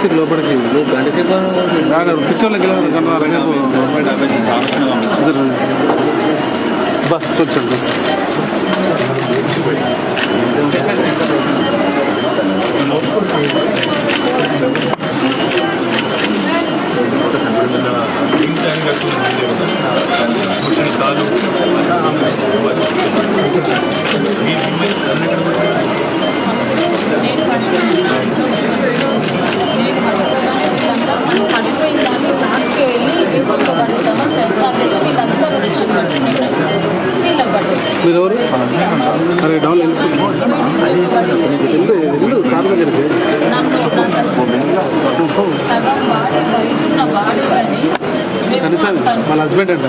వచ్చి లోపలికి పిచ్చోళ్ళకి బస్ వచ్చండి వచ్చిన సార్లు మీరు ఎవరు అరే డౌన్ వెళ్ళు సార్ దగ్గరికి సరే సార్ వాళ్ళ హస్బెండ్ అంటే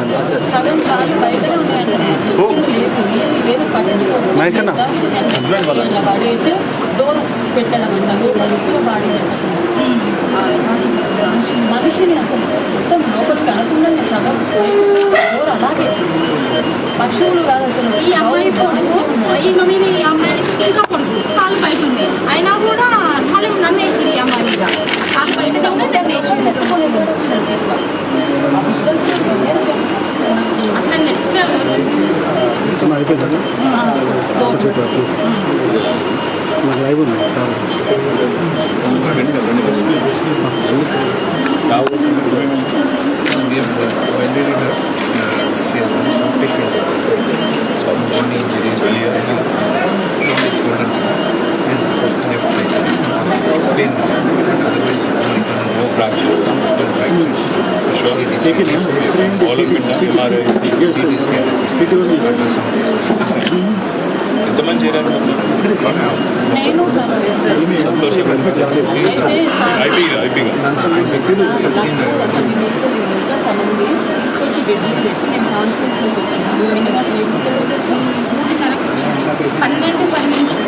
మనిషిని అసలు మొత్తం లోపలికి అనకుండా సగం డోర్ అలాగే పశువులు కాదు అసలు ఈ అమ్మాయి ఈ మమ్మీని ఈ అమ్మాయిని ఇంకా కొడుకు కాలు బయట ఉంది అయినా కూడా మళ్ళీ నన్ను వేసి ఈ అమ్మాయి మీద కాలు బయట నన్ను వేసి అట్లా bony injuries earlier in the shoulder pain, otherwise no fractures, no fractures. Surely all of it MRI, CT scan. ఎంతమంది చేరారు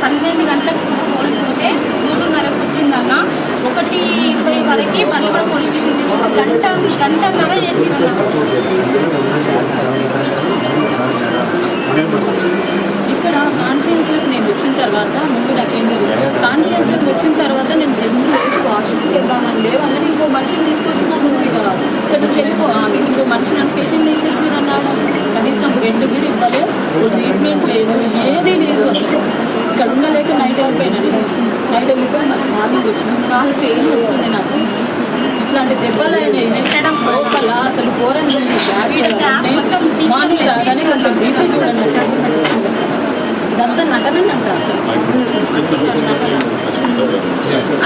పన్నెండు గంటలకు పోతే 3:30 వచ్చిందన్న 1:20 వరకు మళ్ళీ కూడా పోలీస్ స్టేషన్ గంటన్నర చేసి ఇక్కడ కాన్షియన్స్లోకి నేను వచ్చిన తర్వాత ముందు నాకేం కాన్షియన్స్లోకి వచ్చిన తర్వాత నేను జస్ట్ లేచి వాష్రూమ్కి వెళ్దామని లేవని ఇంకో మనిషిని తీసుకొచ్చి నాకు ఇక్కడ నుంచి వెళ్ళిపో ఇంకో మనిషి నన్ను పేషెంట్ చేసేసి అన్నాడు కనీసం బెడ్ కూడా ఇవ్వలేదు ట్రీట్మెంట్ లేదు ఏదీ లేదు అసలు ఇక్కడ ఉండలేక నైట్ వెళ్ళిపోయినా నైట్ వెళ్ళిపోయి నాకు మార్నింగ్ వచ్చిన కాలు పెయిన్ వస్తుంది నాకు ఇట్లాంటి దెబ్బలు అయినాయి పెట్టడం లోపల అసలు ఘోరంగా ఉంది మార్నింగ్ రాగానే కొంచెం బీపీ చూడండి ఇదంతా నటనండి అంట అసలు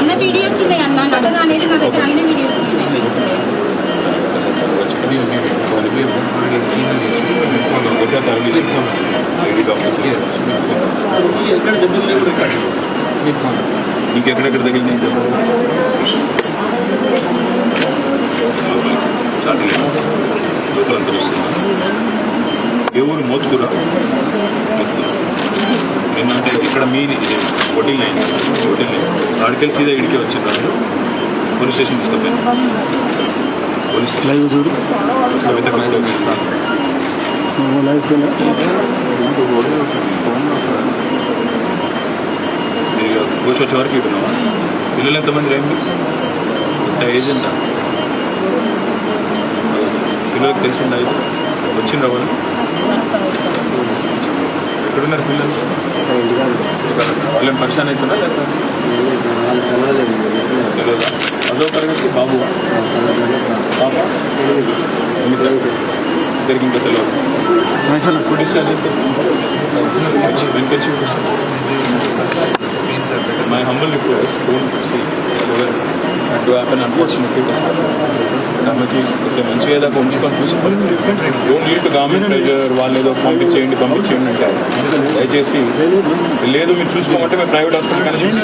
అన్న వీడియోస్ ఉన్నాయి అన్న నటన అనేది నా దగ్గర అన్ని వీడియోస్ ఉన్నాయి ఇంకెక్కడెక్కడ తగిలినాయి లోపలంతా వస్తుందా ఏ ఊరు మోత్కూర ఏంటంటే ఇక్కడ మీ హోటల్ లైన్ ఆడికెళ్ళి సీదా ఇడికే వచ్చిందా పోలీస్ స్టేషన్ తీసుకెళ్ళాను పోలీస్ సవిత కోసి వచ్చే వరకు ఇటున్నావా పిల్లలు ఎంతమంది రైంది ఏజ్ ఎంత పిల్లలకు తెలిసిందా ఇది వచ్చిండ్రా వాళ్ళు ఎక్కడున్నారు పిల్లలు వాళ్ళేం పరిశాన్ అవుతున్నా తెలియదా అదో తరగతి బాబు పాప ఇద్దరికి ఇంకా తెలియదు ఇప్పుడు డిశ్చార్జ్ చేస్తే my humble request, don't see whatever had to happen unfortunately మనకి కొంచెం మంచిగా ఏదో ఉంచుకొని చూసుకోవాలి don't lead to government pressure వాళ్ళు ఏదో పంపించేయండి అంటే దయచేసి లేదు మీరు చూసుకోమంటే మేము ప్రైవేట్ హాస్పిటల్ కనెక్షన్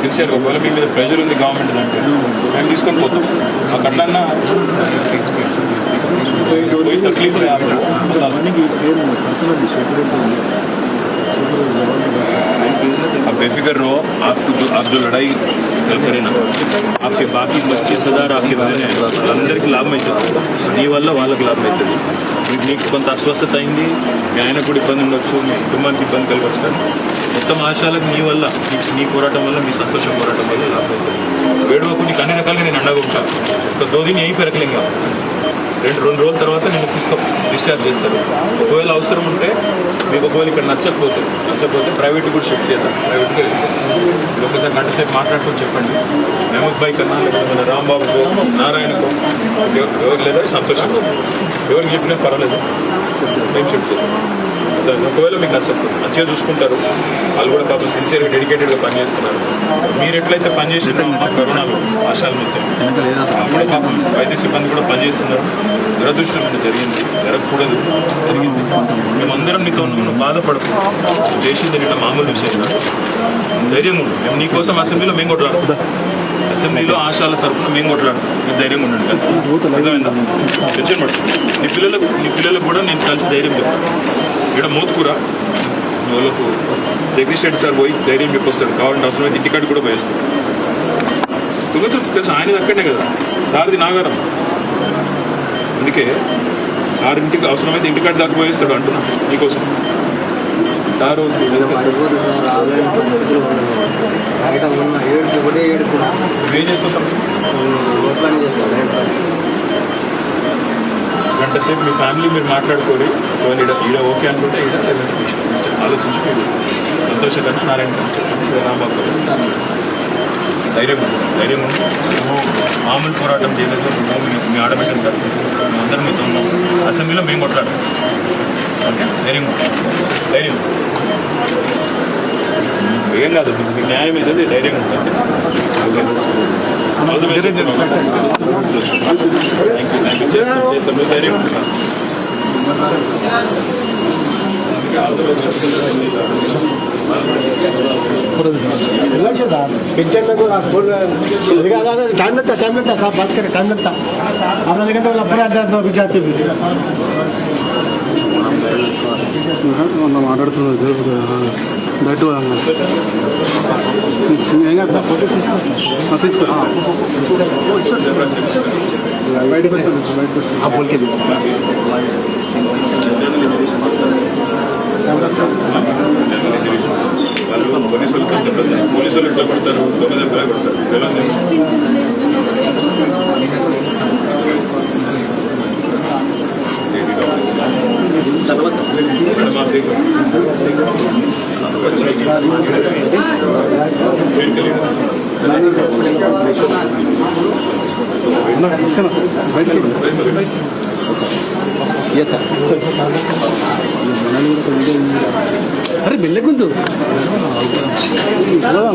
సిన్సియర్గా ఒకవేళ మీ మీద ప్రెజర్ ఉంది గవర్నమెంట్ అంటే మేము తీసుకొని పోతాం మాకు అట్లన్నా పోయి తక్లీఫ్ अब बेफिक्र रहो, आप जो लड़ाई कल करें ना, आपके बाकी 25,000 आपके बहने అందరికీ లాభం అవుతుంది. నీ వల్ల వాళ్ళకి లాభం అవుతుంది. నీకు కొంత అస్వస్థత అయింది, మీ ఆయన కూడా ఇబ్బంది ఉండొచ్చు, మీ కుటుంబానికి ఇబ్బంది కలగవచ్చు, కానీ మొత్తం ఆశాలకు నీ వల్ల నీ పోరాటం వల్ల మీ సంతోషం పోరాటం వల్ల లాభం అవుతుంది. వేడువకు నీకు అన్ని రకాలుగా నేను అండగా ఉంటాను. ఒక 2 दिन यहीं पे रख लेंगे. 2 రోజుల తర్వాత నేను డిశ్చార్జ్ చేస్తాను. ఒకవేళ అవసరం ఉంటే మీకు ఒకవేళ ఇక్కడ నచ్చకపోతే ప్రైవేట్ కూడా షిఫ్ట్ చేద్దాం. ప్రైవేట్గా ఒకసారి గంట సేపు మాట్లాడుకొని చెప్పండి. మహమూద్ భాయ్ కన్నా లేకపోతే మన రాంబాబుకో నారాయణకో ఎవరు లేదా సంతోషం, ఎవరికి చెప్పినా పర్వాలేదు, మేము షిఫ్ట్ చేస్తాం. ఒకవేళ మీకు నచ్చకపోతే మంచిగా చూసుకుంటారు, వాళ్ళు కూడా పాపం సిన్సియర్గా డెడికేటెడ్గా పనిచేస్తున్నారు. మీరు ఎట్లయితే పనిచేసినా మా కరోనాలో ఆశాల నుంచి అప్పుడే పాపం వైద్య సిబ్బంది కూడా పనిచేస్తున్నారు. దురదృష్టం అనేది జరిగింది, జరగకూడదు, జరిగింది. మేమందరం నీతో ఉన్నాం, బాధపడకు. నువ్వు చేసింది ఇట్లా మామూలు విషయం కాదు. ధైర్యంగా ఉండు. మేము నీకోసం అసెంబ్లీలో మేము కొట్లాడు, అసెంబ్లీలో ఆశాల తరఫున మేము కొట్లాడు. మీరు ధైర్యంగా ఉండండి. అర్థమైందా? టెన్షన్ పడు. నీ పిల్లలకు కూడా నేను కలిసి ధైర్యం చెప్తాను. ఇక్కడ మోత్కూర వాళ్ళకు జగదీష్ రెడ్డి సార్ పోయి ధైర్యం చెప్పొస్తాడు. కావాలంటే అవసరమైతే ఇంటికాడ కూడా పోయిస్తాడు. తుంగతుర్తి తెలుసు, ఆయనది అక్కడనే కదా, సార్ది నాగారం. అందుకే సార్ ఇంటికి అవసరమైతే ఇంటికాడ దాకా పోయిస్తాడు అంటున్నా నీకోసం. సార్ ఏం చేస్తుంటాం? గంట సేపు మీ ఫ్యామిలీ మీరు మాట్లాడుకోరి. ఈడ ఓకే అనుకుంటే ఈడ ఆలోచించి మీరు సంతోషకన్నా నారాయణ చెప్పండి, రాంబాబు ధైర్యం ఉండి మామూలు పోరాటం చేయలేదు. మీ ఆడబిడ్డలు కాదు, మేమందరం మీతో ఉన్నాం. అసెంబ్లీలో మేము కొట్లాడాం. ఓకే, ధైర్యం ఏం కాదు, మీకు న్యాయం అవుతుంది, ధైర్యం ఉంటుంది. థ్యాంక్ యూ చేస్తాం, మీరు ధైర్యం ఉంటుంది. पिक्चर में कोई टाइम लगता साहब बात करें, टाइम लगता अपना लेकिन तो लफड़ा जाता रुक जाते भी మొన్న మాట్లాడుతున్నారు బయట ఏం కాదు, తీసుకో బయటకు పోలీసులు ఎట్లా పడతారు, దొంగ దెబ్బ పడతారు. अरे बिल्ले कुछ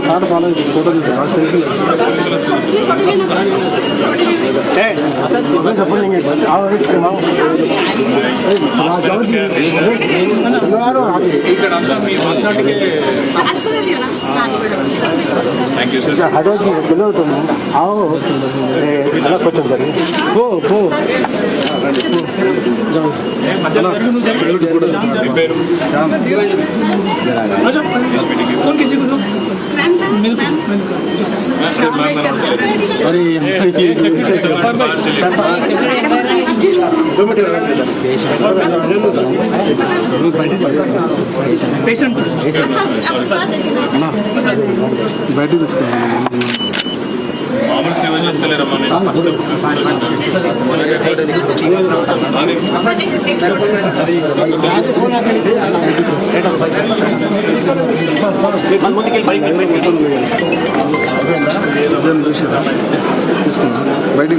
साथ follow photo thank you sir. आओ अलग क्वेश्चन करिए वो మీ పేరు బయట తీసుకున్నాను. మామూలు సేవ చేస్తలేరమ్మా, నేను ఫస్ట్ తీసుకున్నాను బయట